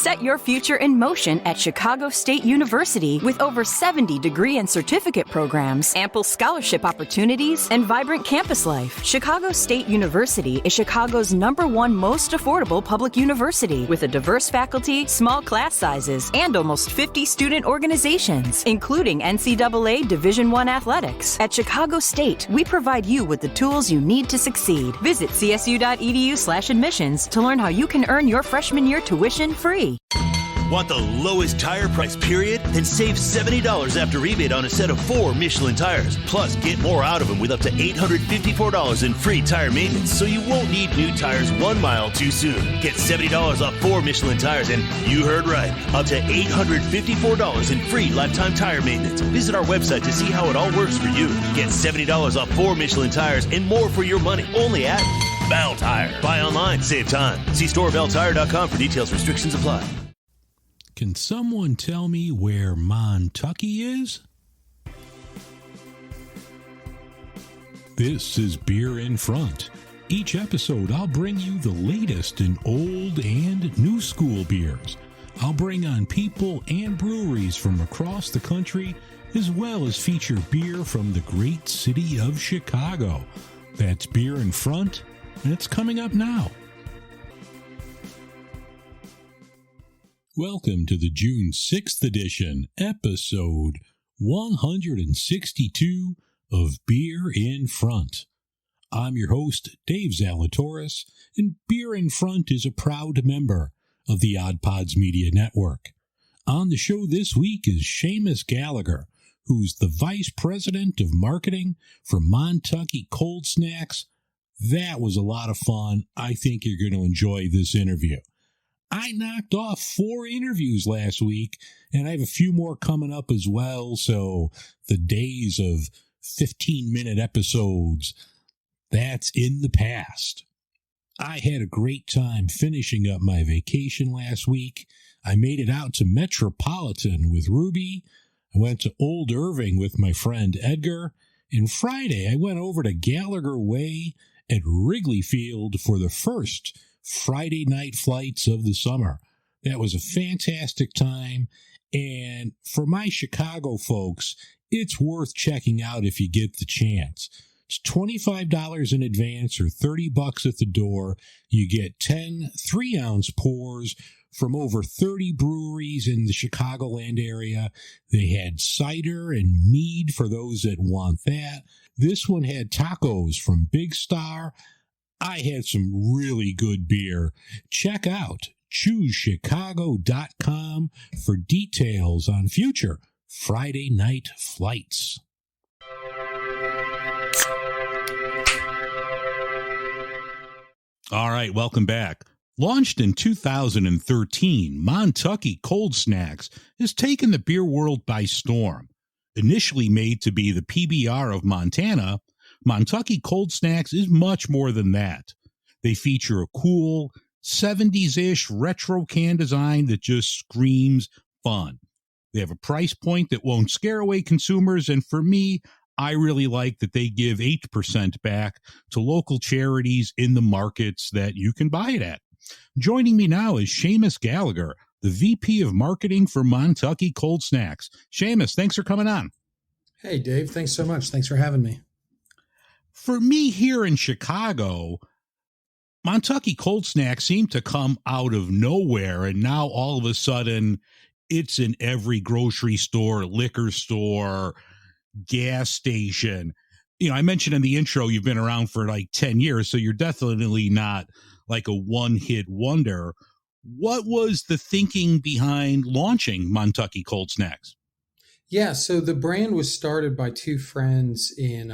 Set your future in motion at Chicago State University with over 70 degree and certificate programs, ample scholarship opportunities, and vibrant campus life. Chicago State University is Chicago's #1 most affordable public university with a diverse faculty, small class sizes, and almost 50 student organizations, including NCAA Division I athletics. At Chicago State, we provide you with the tools you need to succeed. Visit csu.edu/admissions to learn how you can earn your freshman year tuition free. Want the lowest tire price, period? Then save $70 after rebate on a set of 4 Michelin tires. Plus, get more out of them with up to $854 in free tire maintenance, so you won't need new tires 1 mile too soon. Get $70 off 4 Michelin tires, and you heard right, up to $854 in free lifetime tire maintenance. Visit our website to see how it all works for you. Get $70 off 4 Michelin tires and more for your money only at Bell Tire. Buy online, save time. See storebelltire.com for details. Restrictions apply. Can someone tell me where Montucky is? This is Beer in Front. Each episode, I'll bring you the latest in old and new school beers. I'll bring on people and breweries from across the country, as well as feature beer from the great city of Chicago. That's Beer in Front, and it's coming up now. Welcome to the June 6th edition, episode 162 of Beer in Front. I'm your host, Dave Zalatoris, and Beer in Front is a proud member of the Odd Pods Media Network. On the show this week is Seamus Gallagher, who's the Vice President of Marketing for Montucky Cold Snacks. That was a lot of fun. I think you're going to enjoy this interview. I knocked off 4 interviews last week, and I have a few more coming up as well, so the days of 15-minute episodes, that's in the past. I had a great time finishing up my vacation last week. I made it out to Metropolitan with Ruby. I went to Old Irving with my friend Edgar, and Friday I went over to Gallagher Way at Wrigley Field for the first Friday night flights of the summer. That was a fantastic time, and for my Chicago folks, it's worth checking out if you get the chance. It's $25 in advance or $30 at the door. You get 10 3-ounce pours from over 30 breweries in the Chicagoland area. They had cider and mead for those that want that. This one had tacos from Big Star. I had some really good beer. Check out ChooseChicago.com for details on future Friday night flights. All right, welcome back. Launched in 2013, Montucky Cold Snacks has taken the beer world by storm. Initially made to be the PBR of Montana, Montucky Cold Snacks is much more than that. They feature a cool, 70s-ish retro can design that just screams fun. They have a price point that won't scare away consumers, and for me, I really like that they give 8% back to local charities in the markets that you can buy it at. Joining me now is Seamus Gallagher, the VP of Marketing for Montucky Cold Snacks. Seamus, thanks for coming on. Hey, Dave. Thanks so much. Thanks for having me. For me here in Chicago, Montucky Cold Snacks seemed to come out of nowhere, and now all of a sudden it's in every grocery store, liquor store, gas station. You know, I mentioned in the intro you've been around for like 10 years, so you're definitely not like a one-hit wonder. What was the thinking behind launching Montucky Cold Snacks? Yeah, so the brand was started by 2 friends in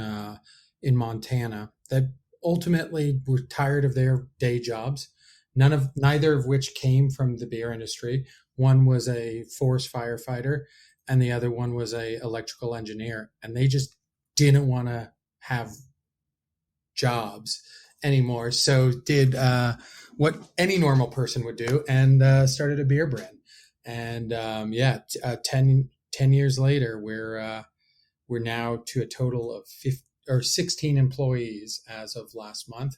Montana that ultimately were tired of their day jobs, neither of which came from the beer industry. One was a forest firefighter and the other one was a electrical engineer, and they just didn't want to have jobs anymore. So did what any normal person would do and started a beer brand. And 10 years later, we're now to a total of 16 employees as of last month.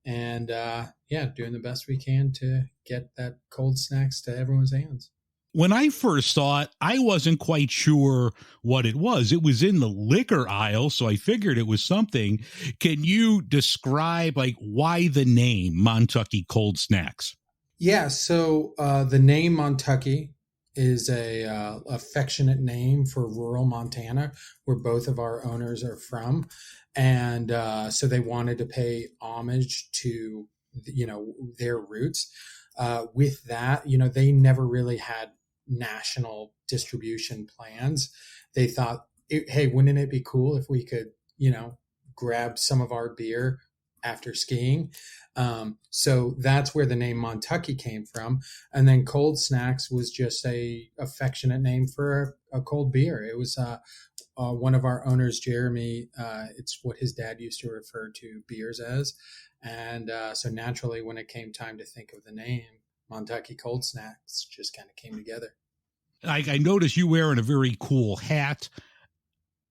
and doing the best we can to get that cold snacks to everyone's hands. When I first saw it, I wasn't quite sure what it was. It was in the liquor aisle, so I figured it was something. Can you describe like why the name Montucky Cold Snacks? Yeah, so the name Montucky is a affectionate name for rural Montana, where both of our owners are from, and so they wanted to pay homage to their roots. With that, they never really had national distribution plans. They thought, hey, wouldn't it be cool if we could, grab some of our beer after skiing? So that's where the name Montucky came from. And then Cold Snacks was just a affectionate name for a cold beer. It was one of our owners, Jeremy. It's what his dad used to refer to beers as. And so naturally, when it came time to think of the name, Montucky Cold Snacks just kind of came together. I noticed you wearing a very cool hat.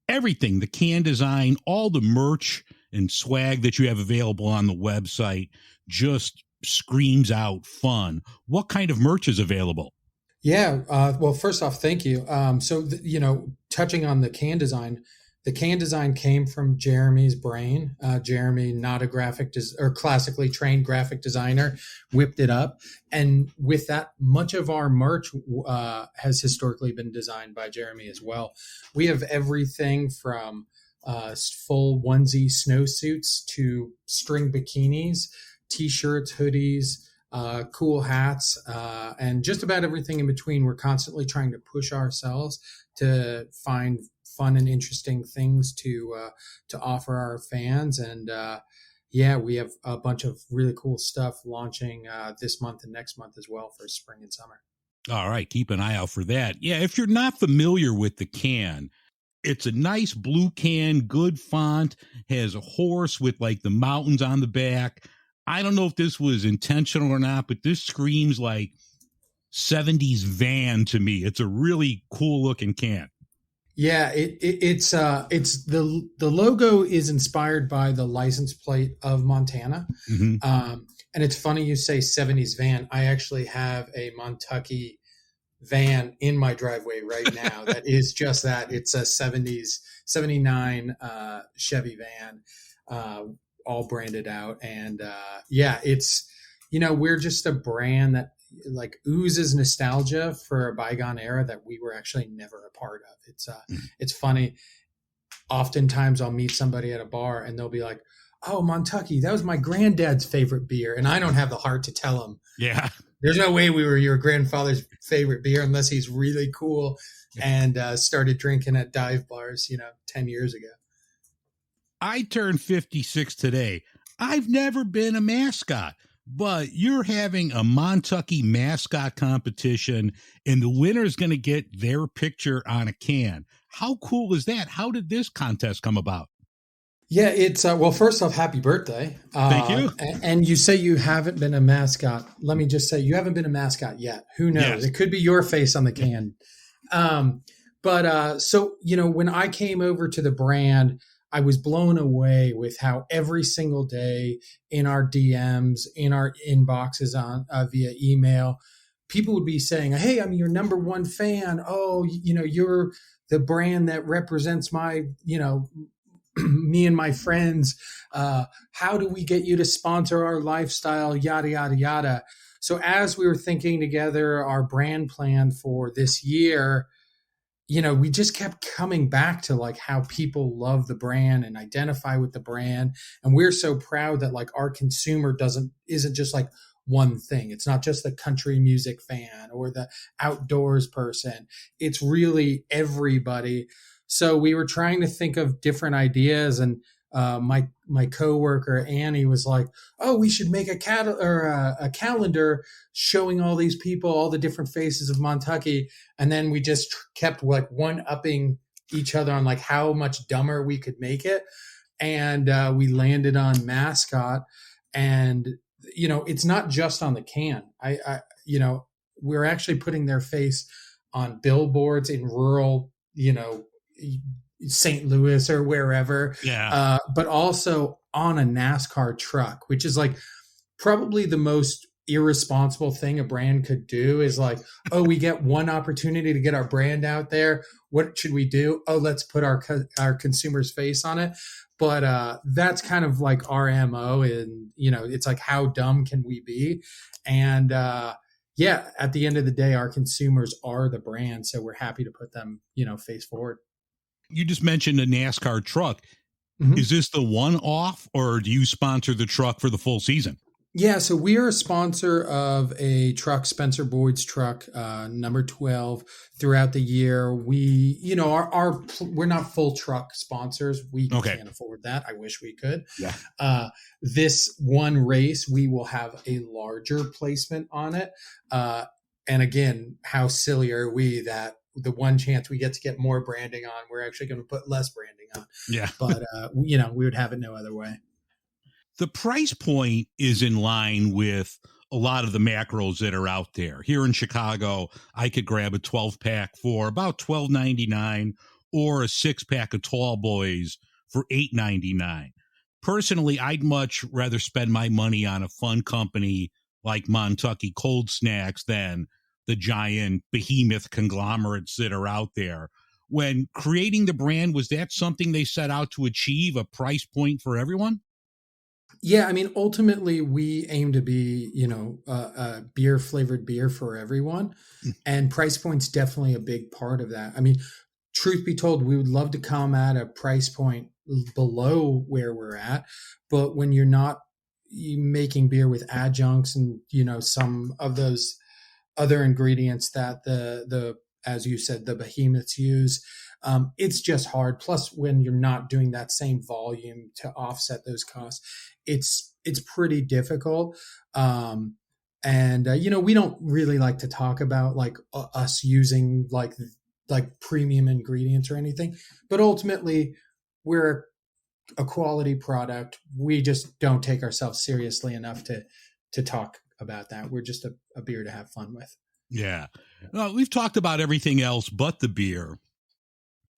Everything, the can design, all the merch and swag that you have available on the website just screams out fun. What kind of merch is available? Yeah. Well, first off, thank you. Touching on the can design came from Jeremy's brain. Jeremy, not a classically trained graphic designer, whipped it up. And with that, much of our merch has historically been designed by Jeremy as well. We have everything from full onesie snowsuits to string bikinis, t-shirts, hoodies, cool hats, and just about everything in between. We're constantly trying to push ourselves to find fun and interesting things to offer our fans. And we have a bunch of really cool stuff launching this month and next month as well for spring and summer. All right, keep an eye out for that. Yeah, if you're not familiar with the can, it's a nice blue can, good font, has a horse with like the mountains on the back. I don't know if this was intentional or not, but this screams like 70s van to me. It's a really cool looking can. Yeah, it's the logo is inspired by the license plate of Montana. Mm-hmm. And it's funny you say 70s van. I actually have a Montucky van in my driveway right now that is just that. It's a 79 Chevy van, all branded out. And it's, we're just a brand that like oozes nostalgia for a bygone era that we were actually never a part of. It's funny. Oftentimes I'll meet somebody at a bar and they'll be like, "Oh, Montucky, that was my granddad's favorite beer." And I don't have the heart to tell them. Yeah. There's no way we were your grandfather's favorite beer unless he's really cool and started drinking at dive bars, 10 years ago. I turned 56 today. I've never been a mascot, but you're having a Montucky mascot competition and the winner's going to get their picture on a can. How cool is that? How did this contest come about? Yeah, it's well, first off, happy birthday. Thank you. And you say you haven't been a mascot. Let me just say you haven't been a mascot yet. Who knows? Yes. It could be your face on the can. So, when I came over to the brand, I was blown away with how every single day in our DMs, in our inboxes on via email, people would be saying, "Hey, I'm your number one fan. Oh, you're the brand that represents my, me and my friends. How do we get you to sponsor our lifestyle? Yada, yada, yada." So as we were thinking together our brand plan for this year, we just kept coming back to like how people love the brand and identify with the brand. And we're so proud that like our consumer isn't just like one thing. It's not just the country music fan or the outdoors person. It's really everybody. So we were trying to think of different ideas, and my coworker Annie was like, "Oh, we should make a calendar showing all these people, all the different faces of Montucky." And then we just kept like one-upping each other on like how much dumber we could make it, and we landed on mascot. And it's not just on the can. We're actually putting their face on billboards in rural, St. Louis or wherever. Yeah. But also on a NASCAR truck, which is like probably the most irresponsible thing a brand could do is like, oh, we get one opportunity to get our brand out there. What should we do? Oh, let's put our consumer's face on it. But that's kind of like our MO, and it's like, how dumb can we be? And yeah, at the end of the day, our consumers are the brand, so we're happy to put them, face forward. You just mentioned a NASCAR truck. Mm-hmm. Is this the one-off, or do you sponsor the truck for the full season? Yeah, so we are a sponsor of a truck, Spencer Boyd's truck, number 12, throughout the year. We, we're not full truck sponsors. We can't afford that. I wish we could. Yeah. This one race, we will have a larger placement on it. And again, how silly are we that the one chance we get to get more branding on, we're actually going to put less branding on. Yeah. But, we would have it no other way. The price point is in line with a lot of the macros that are out there. Here in Chicago, I could grab a 12-pack for about $12.99 or a 6-pack of Tall Boys for $8.99. Personally, I'd much rather spend my money on a fun company like Montucky Cold Snacks than the giant behemoth conglomerates that are out there. When creating the brand, was that something they set out to achieve, a price point for everyone? Yeah, I mean, ultimately, we aim to be, a beer-flavored beer for everyone. And price point's definitely a big part of that. I mean, truth be told, we would love to come at a price point below where we're at. But when you're not making beer with adjuncts and, some of those other ingredients that the as you said, the behemoths use, it's just hard. Plus, when you're not doing that same volume to offset those costs, it's pretty difficult. And we don't really like to talk about like us using like premium ingredients or anything, but ultimately we're a quality product. We just don't take ourselves seriously enough to talk about that. We're just a beer to have fun with. Yeah. Well, we've talked about everything else but the beer.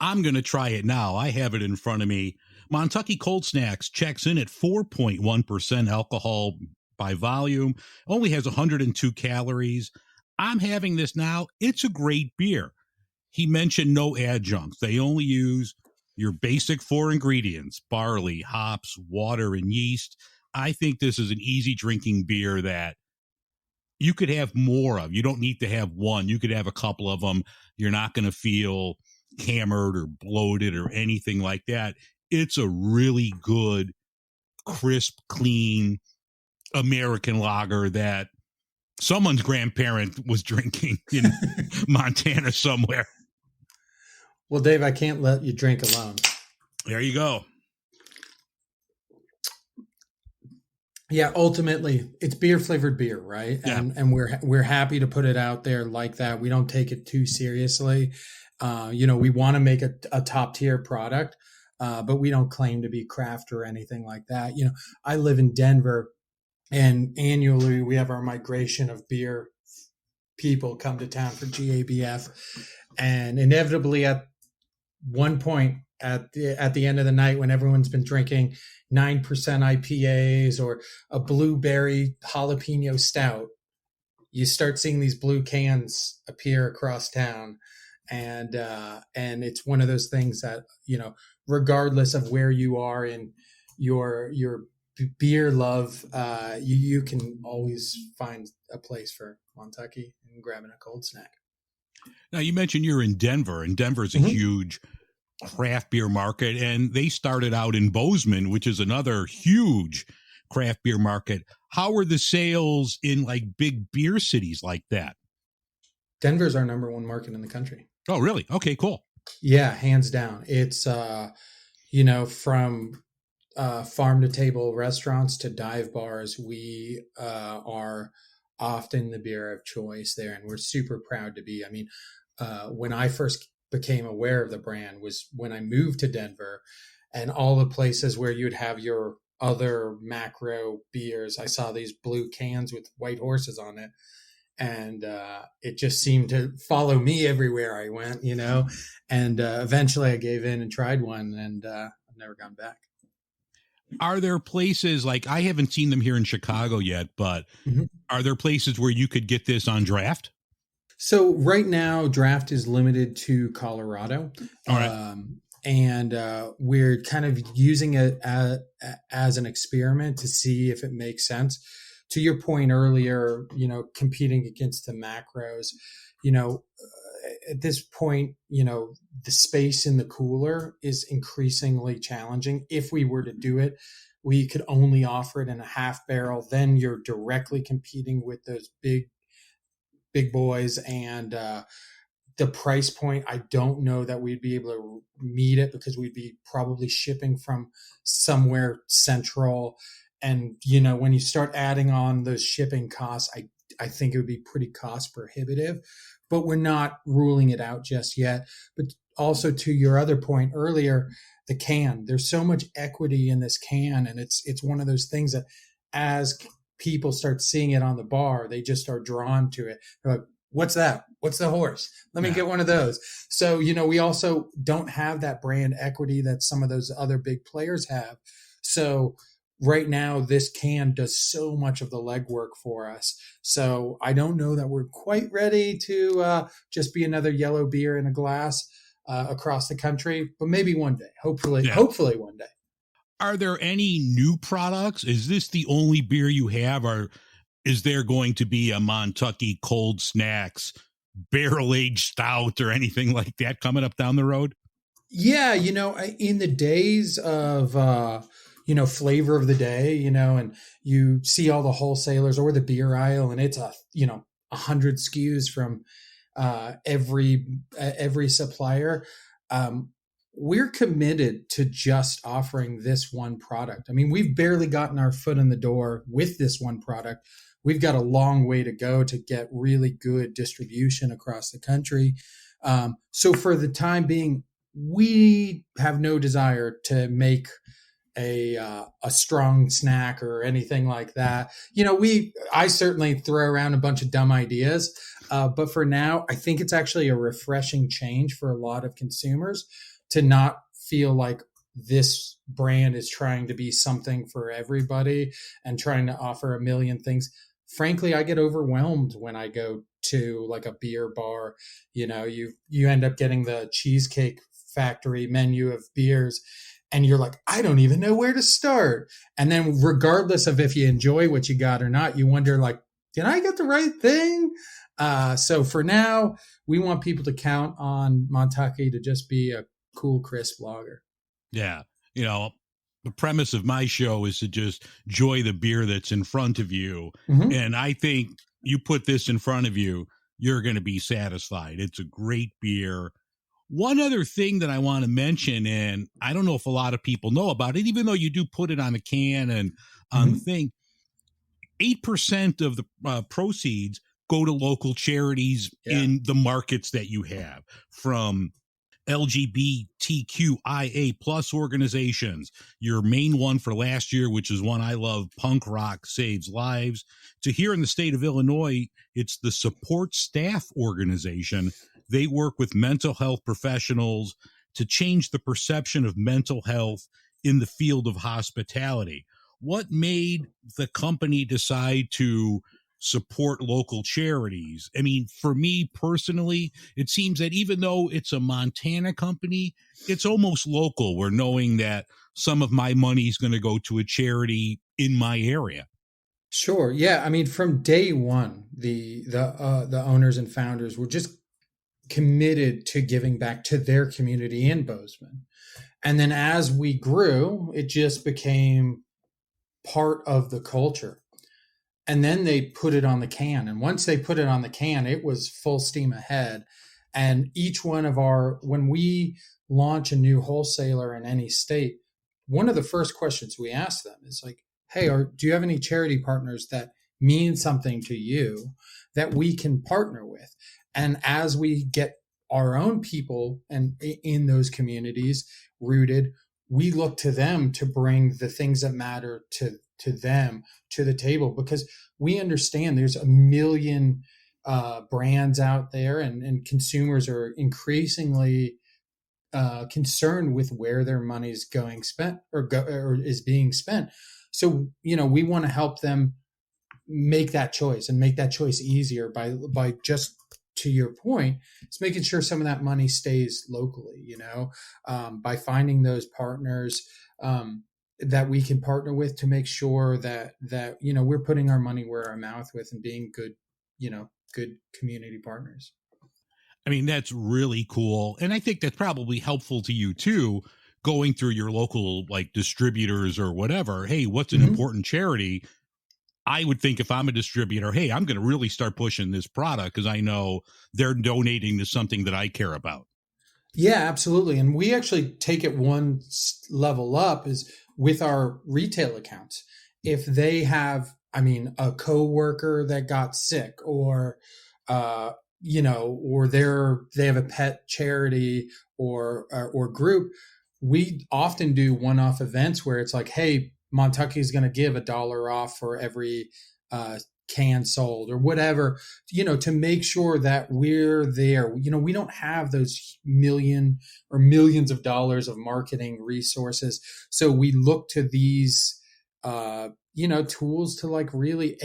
I'm going to try it now. I have it in front of me. Montucky Cold Snacks checks in at 4.1% alcohol by volume, only has 102 calories. I'm having this now. It's a great beer. He mentioned no adjuncts. They only use your basic 4 ingredients: barley, hops, water, and yeast. I think this is an easy drinking beer that you could have more of. You don't need to have one. You could have a couple of them. You're not going to feel hammered or bloated or anything like that. It's a really good, crisp, clean American lager that someone's grandparent was drinking in Montana somewhere. Well, Dave, I can't let you drink alone. There you go. Yeah, ultimately, it's beer-flavored beer, right? Yeah. And we're happy to put it out there like that. We don't take it too seriously. We want to make a top-tier product, but we don't claim to be craft or anything like that. I live in Denver, and annually we have our migration of beer people come to town for GABF, and inevitably at one point at the end of the night, when everyone's been drinking 9% IPAs or a blueberry jalapeno stout, you start seeing these blue cans appear across town. And it's one of those things that, regardless of where you are in your beer love, you can always find a place for Montucky and grabbing a cold snack. Now, you mentioned you're in Denver, and Denver's a huge craft beer market, and they started out in Bozeman, which is another huge craft beer market. How are the sales in like big beer cities like that? Denver's our number one market in the country. Oh, really? Okay, cool. Yeah, hands down. It's, from farm to table restaurants to dive bars, we are often the beer of choice there. And we're super proud to be. I mean, when I first became aware of the brand was when I moved to Denver, and all the places where you'd have your other macro beers, I saw these blue cans with white horses on it. And it just seemed to follow me everywhere I went, and eventually I gave in and tried one, and I've never gone back. Are there places like, I haven't seen them here in Chicago yet, but Mhm. are there places where you could get this on draft? So right now, draft is limited to Colorado, All right. and we're kind of using it as an experiment to see if it makes sense. To your point earlier, competing against the macros, at this point, the space in the cooler is increasingly challenging. If we were to do it, we could only offer it in a half barrel. Then you're directly competing with those big boys, and the price point, I don't know that we'd be able to meet it, because we'd be probably shipping from somewhere central. And, when you start adding on those shipping costs, I think it would be pretty cost prohibitive, but we're not ruling it out just yet. But also, to your other point earlier, the can, there's so much equity in this can. And it's one of those things that, as people start seeing it on the bar, they just are drawn to it. They're like, what's that? What's the horse? Let me get one of those. So, we also don't have that brand equity that some of those other big players have. So right now, this can does so much of the legwork for us. So I don't know that we're quite ready to just be another yellow beer in a glass across the country, but maybe one day, hopefully one day. Are there any new products? Is this the only beer you have, or is there going to be a Montucky Cold Snacks barrel-aged stout or anything like that coming up down the road? Yeah, in the days of flavor of the day, and you see all the wholesalers or the beer aisle, and it's 100 SKUs from every supplier. We're committed to just offering this one product. I mean, we've barely gotten our foot in the door with this one product. We've got a long way to go to get really good distribution across the country. So for the time being, we have no desire to make a strong snack or anything like that. I certainly throw around a bunch of dumb ideas, but for now, I think it's actually a refreshing change for a lot of consumers to not feel like this brand is trying to be something for everybody and trying to offer a million things. Frankly, I get overwhelmed when I go to like a beer bar. You end up getting the Cheesecake Factory menu of beers, and you're like, I don't even know where to start. And then regardless of if you enjoy what you got or not, you wonder, like, did I get the right thing? So for now, we want people to count on Montucky to just be a cool, crisp lager. Yeah. The premise of my show is to just enjoy the beer that's in front of you. Mm-hmm. And I think you put this in front of you, you're going to be satisfied. It's a great beer. One other thing that I want to mention, and I don't know if a lot of people know about it, even though you do put it on the can and on the thing, 8% of the proceeds go to local charities in the markets that you have, from LGBTQIA plus organizations. Your main one for last year, which is one I love, Punk Rock Saves Lives, to here in the state of Illinois, it's the Support Staff Organization. They work with mental health professionals to change the perception of mental health in the field of hospitality. What made the company decide to support local charities? I mean, for me personally, it seems that even though it's a Montana company, it's almost local. We're knowing that some of my money is going to go to a charity in my area. Sure. Yeah. I mean, from day one, the owners and founders were just committed to giving back to their community in Bozeman. And then as we grew, it just became part of the culture. And then they put it on the can. And once they put it on the can, it was full steam ahead. And each one of when we launch a new wholesaler in any state, one of the first questions we ask them is like, hey, do you have any charity partners that mean something to you that we can partner with? And as we get our own people and in those communities rooted, we look to them to bring the things that matter to them to the table, because we understand there's a million brands out there, and consumers are increasingly concerned with where their money is going spent or is being spent. So, we want to help them make that choice and make that choice easier by just, to your point, it's making sure some of that money stays locally, by finding those partners that we can partner with to make sure that we're putting our money where our mouth with and being good community partners. I mean, that's really cool. And I think that's probably helpful to you too, going through your local like distributors or whatever. Hey, what's an important charity? I would think if I'm a distributor, hey, I'm going to really start pushing this product because I know they're donating to something that I care about. Yeah, absolutely. And we actually take it one level up is with our retail accounts. If they have, a coworker that got sick or, or they have a pet charity or group, we often do one-off events where it's like, hey, Montucky is going to give $1 off for every can sold or whatever, to make sure that we're there. We don't have those millions of dollars of marketing resources. So we look to these, tools to like really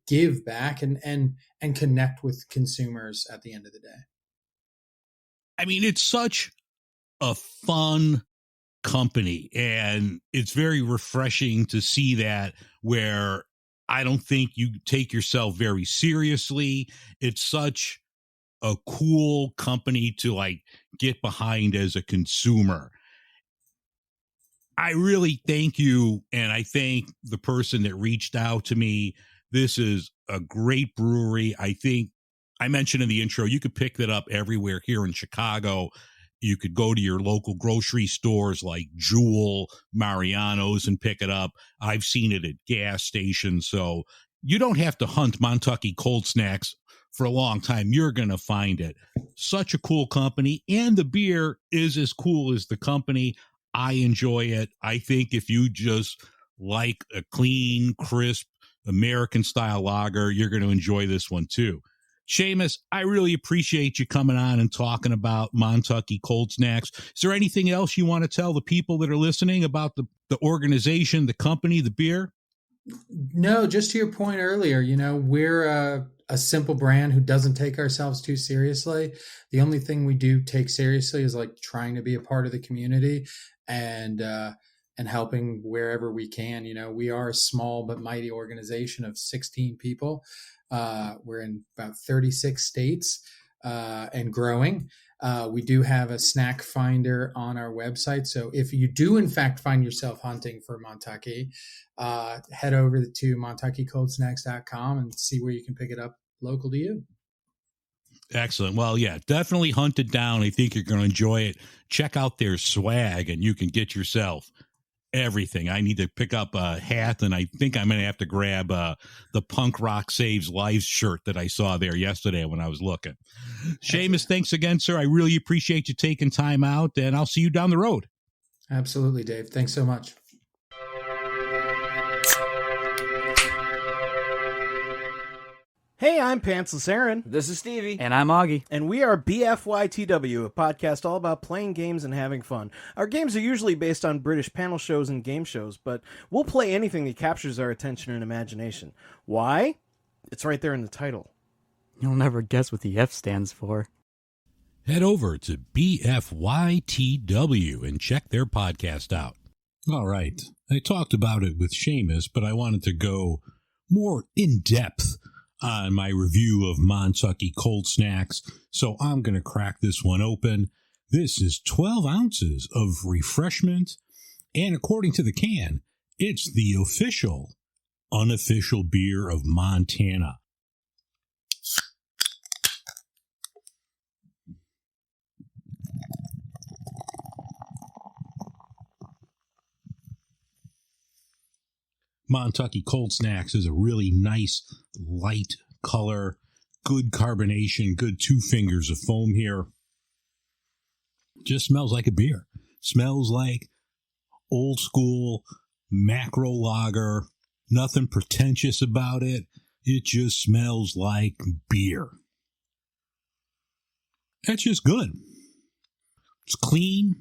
give back and connect with consumers at the end of the day. I mean, it's such a fun company and it's very refreshing to see that where I don't think you take yourself very seriously. It's such a cool company to like get behind as a consumer. I really thank you. And I thank the person that reached out to me. This is a great brewery. I think I mentioned in the intro, you could pick that up everywhere here in Chicago. You could go to your local grocery stores like Jewel, Mariano's and pick it up. I've seen it at gas stations. So you don't have to hunt Montucky Cold Snacks for a long time. You're going to find it. Such a cool company. And the beer is as cool as the company. I enjoy it. I think if you just like a clean, crisp, American-style lager, you're going to enjoy this one too. Seamus, I really appreciate you coming on and talking about Montucky Cold Snacks. Is there anything else you want to tell the people that are listening about the organization, the company, the beer? No, just to your point earlier, we're a simple brand who doesn't take ourselves too seriously. The only thing we do take seriously is like trying to be a part of the community and helping wherever we can. We are a small but mighty organization of 16 people. We're in about 36 states and growing. We do have a snack finder on our website. So if you do, in fact, find yourself hunting for Montucky, head over to MontuckyColdSnacks.com and see where you can pick it up local to you. Excellent. Well, yeah, definitely hunt it down. I think you're going to enjoy it. Check out their swag and you can get yourself everything. I need to pick up a hat, and I think I'm going to have to grab the Punk Rock Saves Lives shirt that I saw there yesterday when I was looking. Seamus, thanks again, sir. I really appreciate you taking time out, and I'll see you down the road. Absolutely, Dave. Thanks so much. Hey, I'm Pantsless Aaron. This is Stevie. And I'm Augie. And we are BFYTW, a podcast all about playing games and having fun. Our games are usually based on British panel shows and game shows, but we'll play anything that captures our attention and imagination. Why? It's right there in the title. You'll never guess what the F stands for. Head over to BFYTW and check their podcast out. All right. I talked about it with Seamus, but I wanted to go more in depth on my review of Montucky Cold Snacks, so I'm going to crack this one open. This is 12 ounces of refreshment, and according to the can, it's the official, unofficial beer of Montana. Montucky Cold Snacks is a really nice, light color, good carbonation, good 2 fingers of foam here. Just smells like a beer. Smells like old school macro lager. Nothing pretentious about it. It just smells like beer. That's just good. It's clean.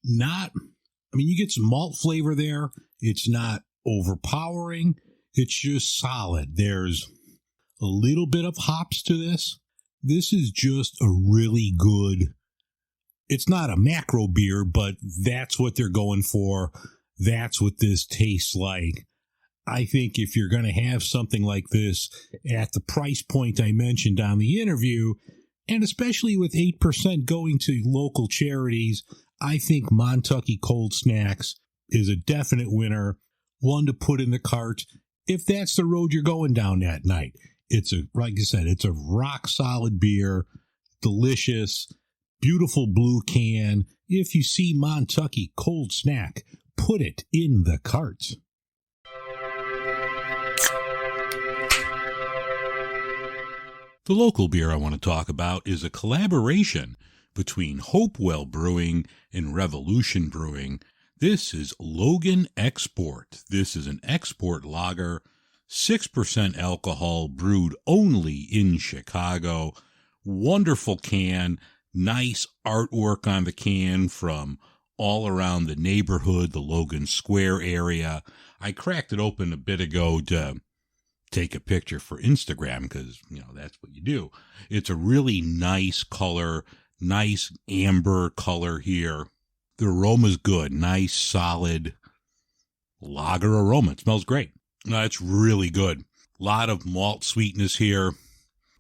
You get some malt flavor there. It's not overpowering. It's just solid. There's a little bit of hops to this. This is just a really good, it's not a macro beer, but that's what they're going for. That's what this tastes like. I think if you're going to have something like this at the price point I mentioned on the interview, and especially with 8% going to local charities, I think Montucky Cold Snacks is a definite winner, one to put in the cart if that's the road you're going down that night. Like I said, it's a rock solid beer, delicious, beautiful blue can. If you see Montucky Cold Snack, put it in the cart. The local beer I want to talk about is a collaboration between Hopewell Brewing and Revolution Brewing. This is Logan Export. This is an export lager, 6% alcohol, brewed only in Chicago. Wonderful can, nice artwork on the can from all around the neighborhood, the Logan Square area. I cracked it open a bit ago to take a picture for Instagram because, that's what you do. It's a really nice color, nice amber color here. The aroma's good, nice, solid lager aroma. It smells great. It's really good. A lot of malt sweetness here,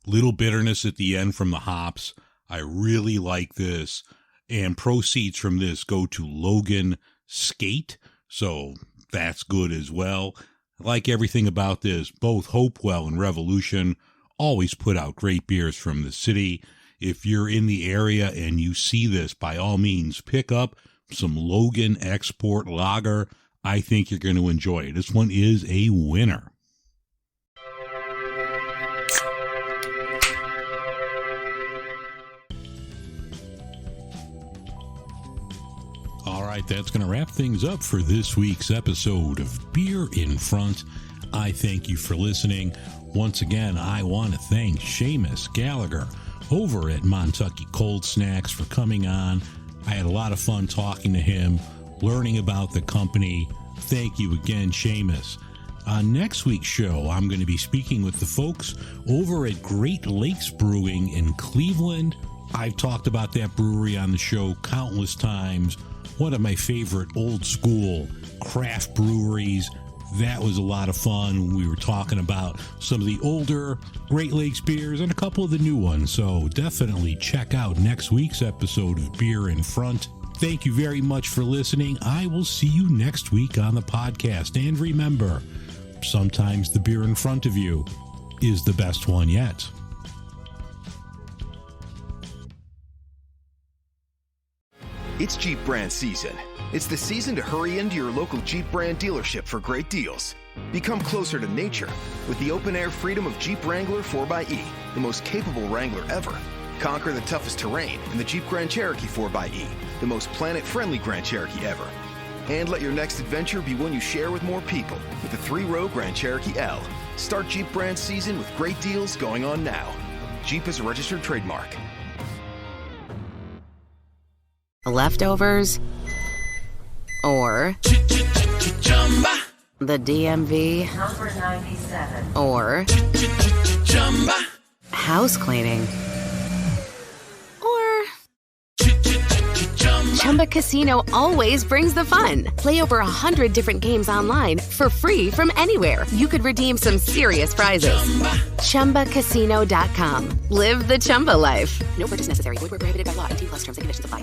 little bitterness at the end from the hops. I really like this. And proceeds from this go to Logan Skate, so that's good as well. I like everything about this. Both Hopewell and Revolution always put out great beers from the city. If you're in the area and you see this, by all means, pick up some Logan Export Lager. I think you're going to enjoy it. This one is a winner. All right, that's going to wrap things up for this week's episode of Beer in Front. I thank you for listening. Once again, I want to thank Seamus Gallagher over at Montucky Cold Snacks for coming on. I had a lot of fun talking to him, learning about the company. Thank you again, Seamus. On next week's show, I'm going to be speaking with the folks over at Great Lakes Brewing in Cleveland. I've talked about that brewery on the show countless times. One of my favorite old school craft breweries. That was a lot of fun. We were talking about some of the older Great Lakes beers and a couple of the new ones. So definitely check out next week's episode of Beer in Front. Thank you very much for listening. I will see you next week on the podcast. And remember, sometimes the beer in front of you is the best one yet. It's Jeep brand season. It's the season to hurry into your local Jeep brand dealership for great deals. Become closer to nature with the open-air freedom of Jeep Wrangler 4xe, the most capable Wrangler ever. Conquer the toughest terrain in the Jeep Grand Cherokee 4xe, the most planet-friendly Grand Cherokee ever. And let your next adventure be one you share with more people with the 3-row Grand Cherokee L. Start Jeep brand season with great deals going on now. Jeep is a registered trademark. Leftovers or the DMV number 97 or house cleaning or Chumba Casino always brings the fun. Play over 100 different games online for free from anywhere. You could redeem some serious prizes. ChumbaCasino.com. Live the Chumba life. No purchase necessary. Void where prohibited by law. 18+ terms and conditions apply.